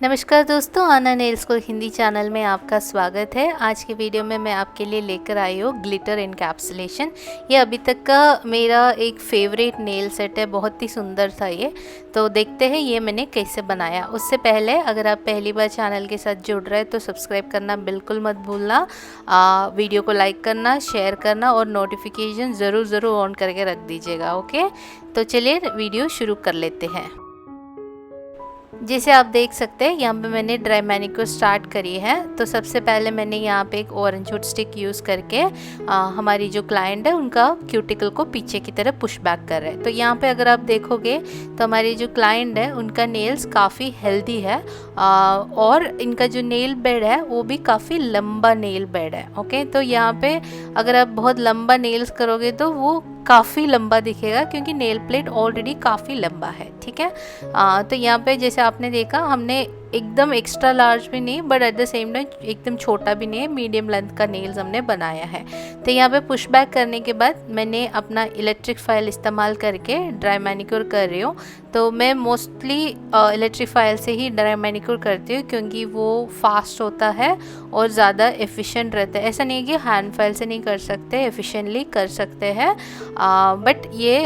नमस्कार दोस्तों, आना नेल स्कूल हिंदी चैनल में आपका स्वागत है। आज के वीडियो में मैं आपके लिए लेकर आई हूँ ग्लिटर इनकैप्सुलेशन। ये अभी तक का मेरा एक फेवरेट नेल सेट है, बहुत ही सुंदर था ये। तो देखते हैं ये मैंने कैसे बनाया। उससे पहले अगर आप पहली बार चैनल के साथ जुड़ रहे हैं तो सब्सक्राइब करना बिल्कुल मत भूलना, वीडियो को लाइक करना, शेयर करना और नोटिफिकेशन ज़रूर ऑन करके रख दीजिएगा। ओके, तो चलिए वीडियो शुरू कर लेते हैं। जैसे आप देख सकते हैं यहाँ पे मैंने ड्राई मैनिक्योर स्टार्ट करी है। तो सबसे पहले मैंने यहाँ पे एक ऑरेंज वुड स्टिक यूज़ करके हमारी जो क्लाइंट है उनका क्यूटिकल को पीछे की तरफ पुश बैक कर रहे हैं। तो यहाँ पे अगर आप देखोगे तो हमारी जो क्लाइंट है उनका नेल्स काफ़ी हेल्दी है और इनका जो नेल बेड है वो भी काफ़ी लंबा नेल बेड है। ओके, तो यहाँ पे अगर आप बहुत लंबा नेल्स करोगे तो वो काफ़ी लंबा दिखेगा क्योंकि नेल प्लेट ऑलरेडी काफ़ी लंबा है। ठीक है, तो यहाँ पे जैसे आपने देखा हमने एकदम एक्स्ट्रा लार्ज भी नहीं but at the same time एकदम छोटा भी नहीं है, मीडियम लेंथ का नेल्स हमने बनाया है। तो यहाँ पे पुश बैक करने के बाद मैंने अपना इलेक्ट्रिक फाइल इस्तेमाल करके ड्राई मैनिक्योर कर रही हूँ। तो मैं मोस्टली इलेक्ट्रिक फाइल से ही ड्राई मैनिक्योर करती हूँ क्योंकि वो फास्ट होता है और ज़्यादा एफिशिएंट रहता है। ऐसा नहीं है कि हैंड फाइल से नहीं कर सकते, एफिशिएंटली कर सकते हैं, बट ये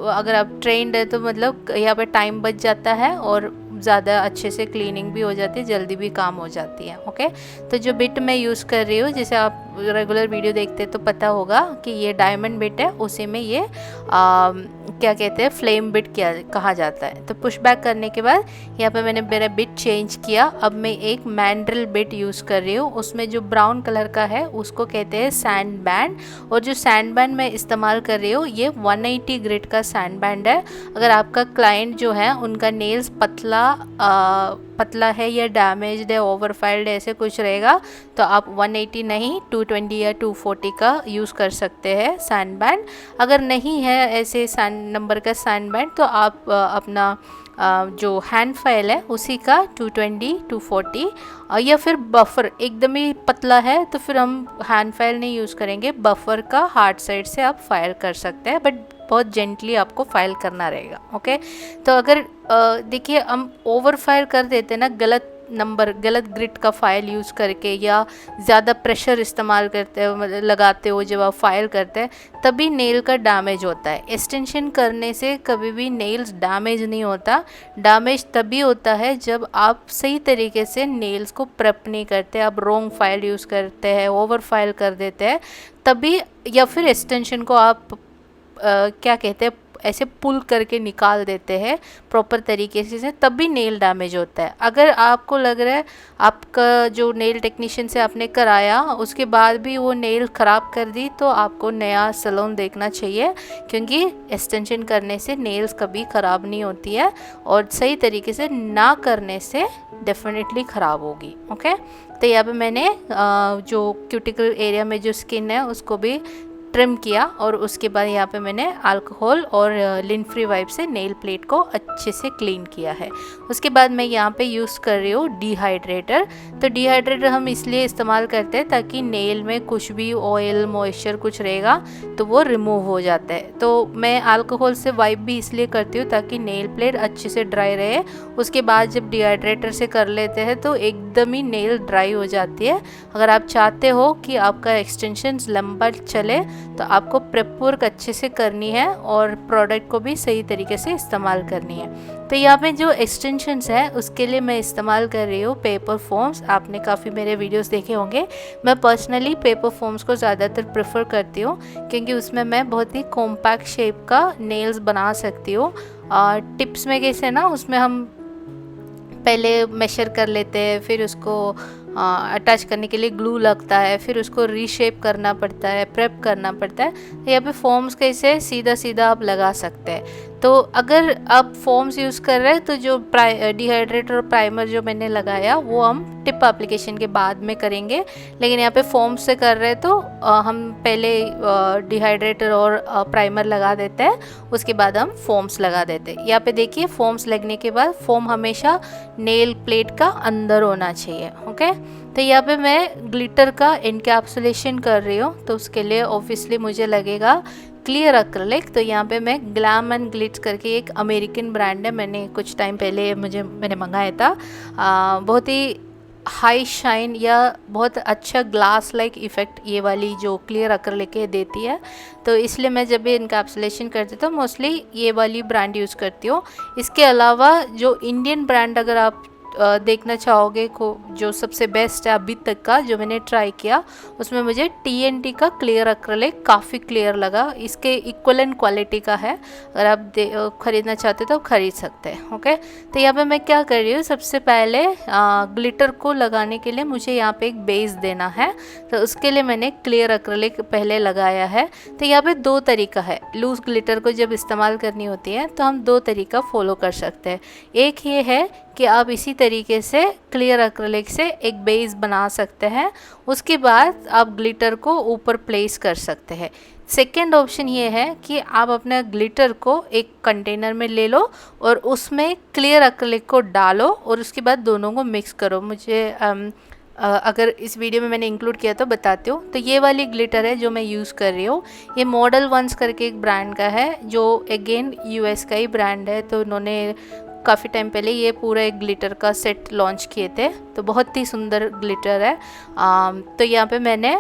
अगर आप ट्रेंड है तो मतलब यहाँ पे टाइम बच जाता है और ज़्यादा अच्छे से क्लीनिंग भी हो जाती है, जल्दी भी काम हो जाती है। ओके, तो जो बिट मैं यूज़ कर रही हूँ, जैसे आप रेगुलर वीडियो देखते तो पता होगा कि ये डायमंड बिट है, उसी में ये क्या कहते हैं फ्लेम बिट कहा जाता है। तो पुश बैक करने के बाद यहाँ पे मैंने मेरा बिट चेंज किया। अब मैं एक मैंड्रिल बिट यूज़ कर रही हूँ, उसमें जो ब्राउन कलर का है उसको कहते हैं सैंड बैंड। और जो सैंड बैंड मैं इस्तेमाल कर रही हूँ ये 180 ग्रेड का सैंड बैंड है। अगर आपका क्लाइंट जो है उनका नेल्स पतला है या डैमेज्ड है, ओवरफाइल्ड ऐसे कुछ रहेगा तो आप 180 नहीं 220 या 240 का यूज़ कर सकते हैं सैंड बैंड। अगर नहीं है ऐसे सैंड नंबर का सैंड बैंड तो आप अपना जो हैंड फाइल है उसी का 220 240 या फिर बफर एकदम ही पतला है तो फिर हम हैंड फाइल नहीं यूज़ करेंगे, बफर का हार्ड साइड से आप फाइल कर सकते हैं, बट बहुत जेंटली आपको फाइल करना रहेगा। ओके, तो अगर देखिए हम ओवर फाइल कर देते हैं ना, गलत ग्रिड का फाइल यूज़ करके या ज़्यादा प्रेशर इस्तेमाल करते हो लगाते हो जब आप फाइल करते हैं तभी नेल का डैमेज होता है। एक्सटेंशन करने से कभी भी नेल्स डैमेज नहीं होता। डैमेज तभी होता है जब आप सही तरीके से नेल्स को प्रेप नहीं करते, आप रॉन्ग फाइल यूज़ करते हैं, ओवर फाइल कर देते हैं तभी, या फिर एक्सटेंशन को आप क्या कहते हैं ऐसे पुल करके निकाल देते हैं प्रॉपर तरीके से, तभी नेल डैमेज होता है। अगर आपको लग रहा है आपका जो नेल टेक्नीशियन से आपने कराया उसके बाद भी वो नेल ख़राब कर दी तो आपको नया सैलून देखना चाहिए, क्योंकि एक्सटेंशन करने से नेल्स कभी ख़राब नहीं होती है और सही तरीके से ना करने से डेफिनेटली ख़राब होगी। ओके, तो यहाँ पे मैंने जो क्यूटिकल एरिया में जो स्किन है उसको भी ट्रिम किया और उसके बाद यहाँ पे मैंने अल्कोहल और लिन फ्री वाइप से नेल प्लेट को अच्छे से क्लीन किया है। उसके बाद मैं यहाँ पे यूज़ कर रही हूँ डिहाइड्रेटर। तो डिहाइड्रेटर हम इसलिए इस्तेमाल करते हैं ताकि नेल में कुछ भी ऑयल मॉइस्चर कुछ रहेगा तो वो रिमूव हो जाता है। तो मैं अल्कोहल से वाइप भी इसलिए करती हूँ ताकि नेल प्लेट अच्छे से ड्राई रहे। उसके बाद जब डिहाइड्रेटर से कर लेते हैं तो एकदम ही नेल ड्राई हो जाती है। अगर आप चाहते हो कि आपका एक्सटेंशन लंबा चले तो आपको प्रेप वर्क अच्छे से करनी है और प्रोडक्ट को भी सही तरीके से इस्तेमाल करनी है। तो यहाँ पे जो एक्सटेंशंस है उसके लिए मैं इस्तेमाल कर रही हूँ पेपर फोम्स। आपने काफ़ी मेरे वीडियोस देखे होंगे। मैं पर्सनली पेपर फोम्स को ज़्यादातर प्रेफर करती हूँ क्योंकि उसमें मैं बहुत ही कॉम्पैक्ट शेप का नेल्स बना सकती हूँ। टिप्स में कैसे ना, उसमें हम पहले मेशर कर लेते हैं, फिर उसको अटैच करने के लिए ग्लू लगता है, फिर उसको रीशेप करना पड़ता है, प्रेप करना पड़ता है। तो यहाँ पे फॉर्म्स कैसे सीधा सीधा आप लगा सकते हैं। तो अगर आप फॉर्म्स यूज़ कर रहे हैं तो जो डिहाइड्रेटर और प्राइमर जो मैंने लगाया वो हम टिप एप्लीकेशन के बाद में करेंगे, लेकिन यहाँ पे फॉर्म्स से कर रहे हैं तो हम पहले डिहाइड्रेटर और प्राइमर लगा देते हैं, उसके बाद हम फॉर्म्स लगा देते हैं। यहाँ पे देखिए फॉर्म्स लगने के बाद फॉर्म हमेशा नेल प्लेट का अंदर होना चाहिए। ओके, तो यहाँ पे मैं ग्लिटर का इनकैप्सुलेशन कर रही हूँ तो उसके लिए ऑब्वियसली मुझे लगेगा क्लियर एक्रिलिक। तो यहाँ पे मैं ग्लैम एंड ग्लिट्स करके एक अमेरिकन ब्रांड है, मैंने कुछ टाइम पहले मैंने मंगाया था। बहुत ही हाई शाइन या बहुत अच्छा ग्लास लाइक इफ़ेक्ट ये वाली जो क्लियर एक्रिलिक देती है। तो इसलिए मैं जब भी इनकैप्सुलेशन करती हूँ तो मोस्टली ये वाली ब्रांड यूज़ करती हूँ। इसके अलावा जो इंडियन ब्रांड अगर आप देखना चाहोगे को जो सबसे बेस्ट है अभी तक का जो मैंने ट्राई किया, उसमें मुझे TNT का क्लियर एक्रिलिक काफ़ी क्लियर लगा। इसके इक्वलेंट क्वालिटी का है, अगर आप ख़रीदना चाहते हो तो खरीद सकते हैं। ओके, तो यहाँ पे मैं क्या कर रही हूँ, सबसे पहले ग्लिटर को लगाने के लिए मुझे यहाँ पे एक बेस देना है। तो उसके लिए मैंने क्लियर एक्रिलिक पहले लगाया है। तो यहाँ पे दो तरीका है, लूज़ ग्लिटर को जब इस्तेमाल करनी होती है तो हम दो तरीका फॉलो कर सकते हैं। एक ये है कि आप इसी तरीके से क्लियर एक्रिलिक से एक बेस बना सकते हैं, उसके बाद आप ग्लिटर को ऊपर प्लेस कर सकते हैं। सेकेंड ऑप्शन ये है कि आप अपने ग्लिटर को एक कंटेनर में ले लो और उसमें क्लियर एक्रिलिक को डालो और उसके बाद दोनों को मिक्स करो। मुझे अगर इस वीडियो में मैंने इंक्लूड किया तो बताती हूँ। तो ये वाली ग्लिटर है जो मैं यूज़ कर रही हूँ, ये मॉडल वंस करके एक ब्रांड का है जो अगेन US का ही ब्रांड है। तो उन्होंने काफ़ी टाइम पहले ये पूरा एक ग्लिटर का सेट लॉन्च किए थे, तो बहुत ही सुंदर ग्लिटर है। तो यहाँ पे मैंने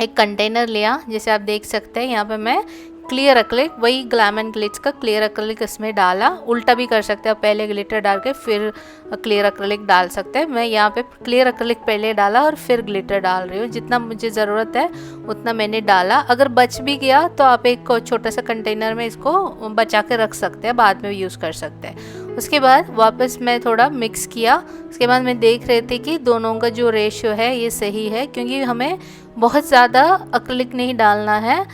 एक कंटेनर लिया, जैसे आप देख सकते हैं यहाँ पे मैं क्लियर एक्रिलिक, वही ग्लैम एंड ग्लिट्स का क्लियर एक्रिलिक इसमें डाला। उल्टा भी कर सकते हैं, पहले ग्लिटर डाल के फिर क्लियर एक्रिलिक डाल सकते हैं। मैं यहाँ पे क्लियर एक्रिलिक पहले डाला और फिर ग्लिटर डाल रही हूँ, जितना मुझे ज़रूरत है उतना मैंने डाला। अगर बच भी गया तो आप एक छोटा सा कंटेनर में इसको बचा के रख सकते हैं, बाद में यूज़ कर सकते हैं। उसके बाद वापस मैं थोड़ा मिक्स किया, उसके बाद मैं देख रही थी कि दोनों का जो रेशियो है ये सही है, क्योंकि हमें बहुत ज़्यादा एक्रिलिक नहीं डालना है,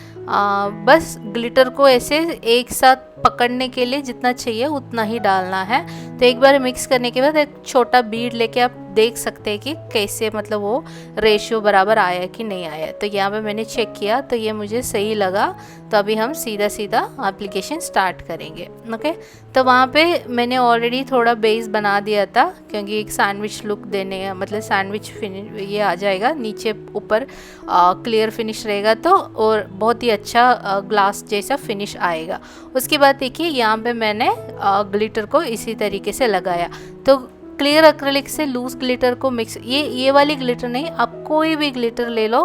बस ग्लिटर को ऐसे एक साथ पकड़ने के लिए जितना चाहिए उतना ही डालना है। तो एक बार मिक्स करने के बाद एक छोटा बीड लेके आप देख सकते हैं कि कैसे मतलब वो रेशियो बराबर आया कि नहीं आया। तो यहाँ पे मैंने चेक किया तो ये मुझे सही लगा। तो अभी हम सीधा सीधा एप्लीकेशन स्टार्ट करेंगे। ओके, तो वहाँ पे मैंने ऑलरेडी थोड़ा बेस बना दिया था, क्योंकि एक सैंडविच लुक देने मतलब सैंडविच फिनिश ये आ जाएगा, नीचे ऊपर क्लियर फिनिश रहेगा तो और बहुत ही अच्छा ग्लास जैसा फिनिश आएगा। उसके बाद देखिए यहाँ पे मैंने ग्लिटर को इसी तरीके से लगाया। तो क्लियर एक्रिलिक से लूज़ ग्लिटर को मिक्स, ये वाली ग्लिटर नहीं, आप कोई भी ग्लिटर ले लो,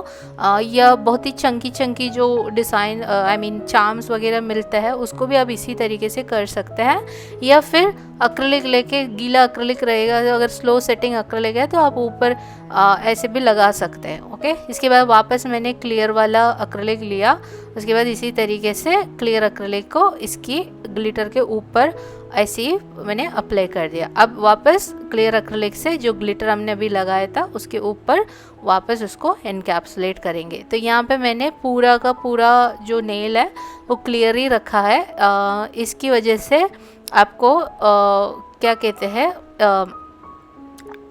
या बहुत ही चंकी जो डिज़ाइन आई मीन चार्म्स वगैरह मिलता है उसको भी आप इसी तरीके से कर सकते हैं। या फिर एक्रिलिक लेके, गीला एक्रिलिक रहेगा, अगर स्लो सेटिंग एक्रिलिक है तो आप ऊपर ऐसे भी लगा सकते हैं। ओके, इसके बाद वापस मैंने क्लियर वाला एक्रिलिक लिया, उसके बाद इसी तरीके से क्लियर एक्रिलिक को इसकी ग्लिटर के ऊपर ऐसे ही मैंने अप्लाई कर दिया। अब वापस क्लियर एक्रिलिक से जो ग्लिटर हमने अभी लगाया था उसके ऊपर वापस उसको एनकैप्सुलेट करेंगे। तो यहाँ पे मैंने पूरा का पूरा जो नेल है वो क्लियर ही रखा है। इसकी वजह से आपको क्या कहते हैं,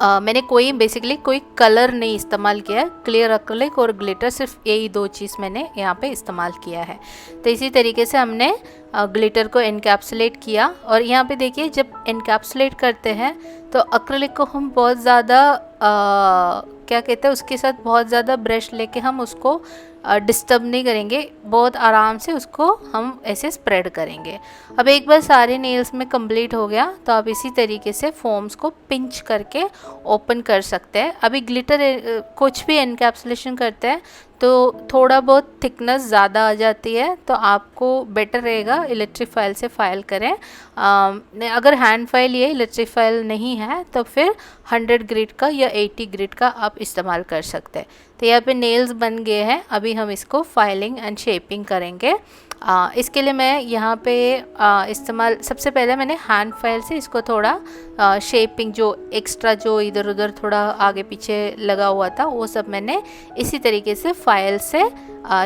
मैंने बेसिकली कोई कलर नहीं इस्तेमाल किया है, क्लियर एक्रिलिक और ग्लिटर, सिर्फ यही दो चीज़ मैंने यहाँ पे इस्तेमाल किया है। तो इसी तरीके से हमने ग्लिटर को एनकैप्सुलेट किया। और यहाँ पे देखिए जब एनकैप्सुलेट करते हैं तो एक्रिलिक को हम बहुत ज़्यादा क्या कहते हैं, उसके साथ बहुत ज़्यादा ब्रश लेके हम उसको डिस्टर्ब नहीं करेंगे, बहुत आराम से उसको हम ऐसे स्प्रेड करेंगे। अब एक बार सारे नेल्स में कंप्लीट हो गया तो आप इसी तरीके से फोम्स को पिंच करके ओपन कर सकते हैं। अभी ग्लिटर कुछ भी एनकैप्सुलेशन करते हैं तो थोड़ा बहुत थिकनेस ज़्यादा आ जाती है, तो आपको बेटर रहेगा इलेक्ट्रिक फाइल से फाइल करें। अगर हैंड फाइल या इलेक्ट्रिक फाइल नहीं है तो फिर 100 ग्रिड का या 80 ग्रिड का आप इस्तेमाल कर सकते हैं। तो यहाँ पे नेल्स बन गए हैं, अभी हम इसको फाइलिंग एंड शेपिंग करेंगे। इसके लिए मैं यहाँ पे इस्तेमाल, सबसे पहले मैंने हैंड फाइल से इसको थोड़ा शेपिंग, जो एक्स्ट्रा जो इधर उधर थोड़ा आगे पीछे लगा हुआ था वो सब मैंने इसी तरीके से फाइल से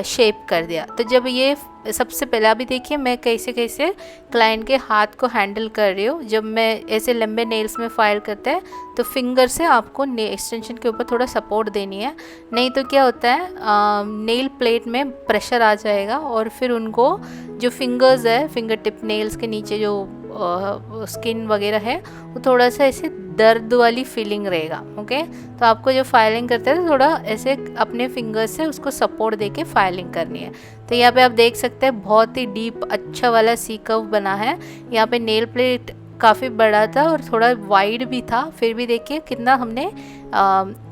शेप कर दिया। तो जब ये सबसे पहले अभी देखिए मैं कैसे कैसे क्लाइंट के हाथ को हैंडल कर रही हूँ। जब मैं ऐसे लंबे नेल्स में फाइल करते हैं तो फिंगर से आपको एक्सटेंशन के ऊपर थोड़ा सपोर्ट देनी है, नहीं तो क्या होता है नेल प्लेट में प्रेशर आ जाएगा और फिर उनको जो फिंगर्स है, फिंगर टिप नेल्स के नीचे जो स्किन वगैरह है वो थोड़ा सा ऐसे दर्द वाली फीलिंग रहेगा। ओके, तो आपको जो फाइलिंग करते हैं तो थोड़ा ऐसे अपने फिंगर से उसको सपोर्ट देके फाइलिंग करनी है। तो यहाँ पे आप देख सकते हैं बहुत ही डीप अच्छा वाला सी कर्व बना है। यहाँ पे नेल प्लेट काफ़ी बड़ा था और थोड़ा वाइड भी था, फिर भी देखिए कितना हमने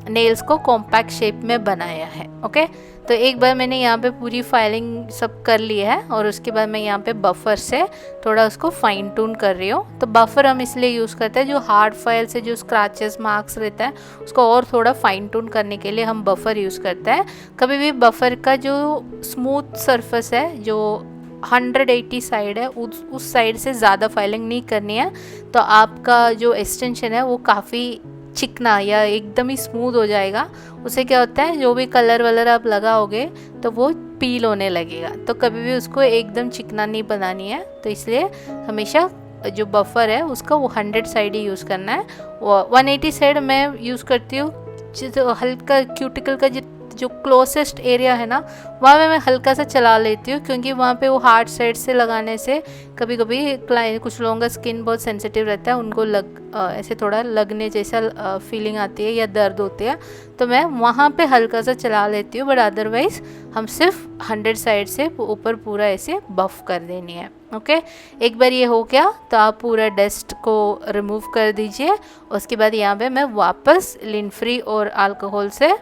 नेल्स को कॉम्पैक्ट शेप में बनाया है। ओके, तो एक बार मैंने यहाँ पे पूरी फाइलिंग सब कर ली है और उसके बाद मैं यहाँ पे बफर से थोड़ा उसको फाइन ट्यून कर रही हूँ। तो बफर हम इसलिए यूज़ करते हैं, जो हार्ड फाइल से जो स्क्रैचेस मार्क्स रहता है उसको और थोड़ा फाइन ट्यून करने के लिए हम बफर यूज़ करते हैं। कभी भी बफर का जो स्मूथ सरफेस है, जो 180 साइड है, उस साइड से ज़्यादा फाइलिंग नहीं करनी है, तो आपका जो एक्सटेंशन है वो काफ़ी चिकना या एकदम ही स्मूथ हो जाएगा। उससे क्या होता है, जो भी कलर वलर आप लगाओगे तो वो पील होने लगेगा। तो कभी भी उसको एकदम चिकना नहीं बनानी है, तो इसलिए हमेशा जो बफर है उसका वो 100 साइड ही यूज़ करना है। 180 साइड मैं यूज़ करती हूँ, जो हल्का क्यूटिकल का जो क्लोजेस्ट एरिया है ना, वहाँ पे मैं हल्का सा चला लेती हूँ, क्योंकि वहाँ पे वो हार्ड साइड से लगाने से कभी कभी कुछ लोगों का स्किन बहुत सेंसिटिव रहता है, उनको ऐसे थोड़ा लगने जैसा फीलिंग आती है या दर्द होती है, तो मैं वहाँ पे हल्का सा चला लेती हूँ। बट अदरवाइज़ हम सिर्फ 100 साइड से ऊपर पूरा ऐसे बफ कर देनी है। ओके, एक बार ये हो गया तो आप पूरा डस्ट को रिमूव कर दीजिए। उसके बाद यहाँ पे मैं वापस लिन फ्री और अल्कोहल से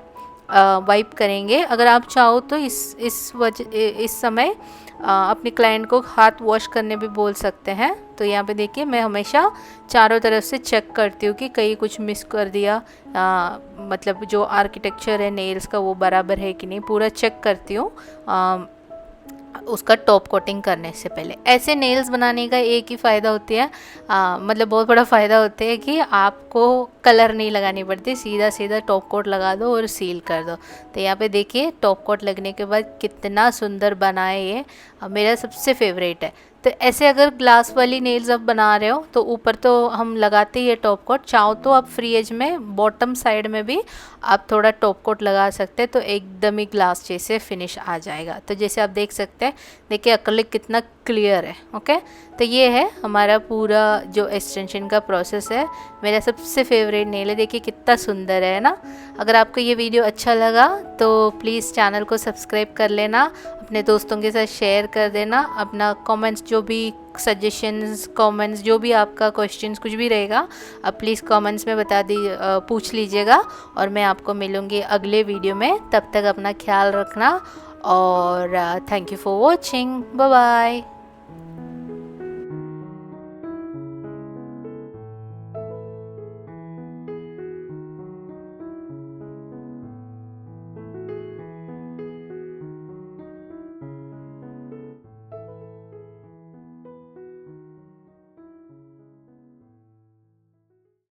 वाइप करेंगे। अगर आप चाहो तो इस समय अपने क्लाइंट को हाथ वॉश करने भी बोल सकते हैं। तो यहाँ पे देखिए मैं हमेशा चारों तरफ से चेक करती हूँ कि कहीं कुछ मिस कर दिया, मतलब जो आर्किटेक्चर है नेल्स का वो बराबर है कि नहीं, पूरा चेक करती हूँ उसका टॉप कोटिंग करने से पहले। ऐसे नेल्स बनाने का एक ही फ़ायदा होती है, मतलब बहुत बड़ा फ़ायदा होता है कि आपको कलर नहीं लगानी पड़ती, सीधा सीधा टॉप कोट लगा दो और सील कर दो। तो यहाँ पे देखिए टॉप कोट लगने के बाद कितना सुंदर बना है ये, मेरा सबसे फेवरेट है। तो ऐसे अगर ग्लास वाली नेल्स आप बना रहे हो तो ऊपर तो हम लगाते ही है टॉप कोट, चाहो तो आप फ्री एज में बॉटम साइड में भी आप थोड़ा टॉप कोट लगा सकते हैं, तो एकदम ही ग्लास जैसे फिनिश आ जाएगा। तो जैसे आप देख सकते हैं, देखिए एक्रिलिक कितना क्लियर है। ओके, तो ये है हमारा पूरा जो एक्सटेंशन का प्रोसेस है, मेरा सबसे फेवरेट नेल है। देखिए कितना सुंदर है ना। अगर आपको ये वीडियो अच्छा लगा तो प्लीज़ चैनल को सब्सक्राइब कर लेना, अपने दोस्तों के साथ शेयर कर देना, अपना कमेंट्स, जो भी सजेशंस, कमेंट्स, जो भी आपका क्वेश्चंस कुछ भी रहेगा आप प्लीज़ कमेंट्स में पूछ लीजिएगा, और मैं आपको मिलूँगी अगले वीडियो में। तब तक अपना ख्याल रखना और thank you for watching. Bye bye.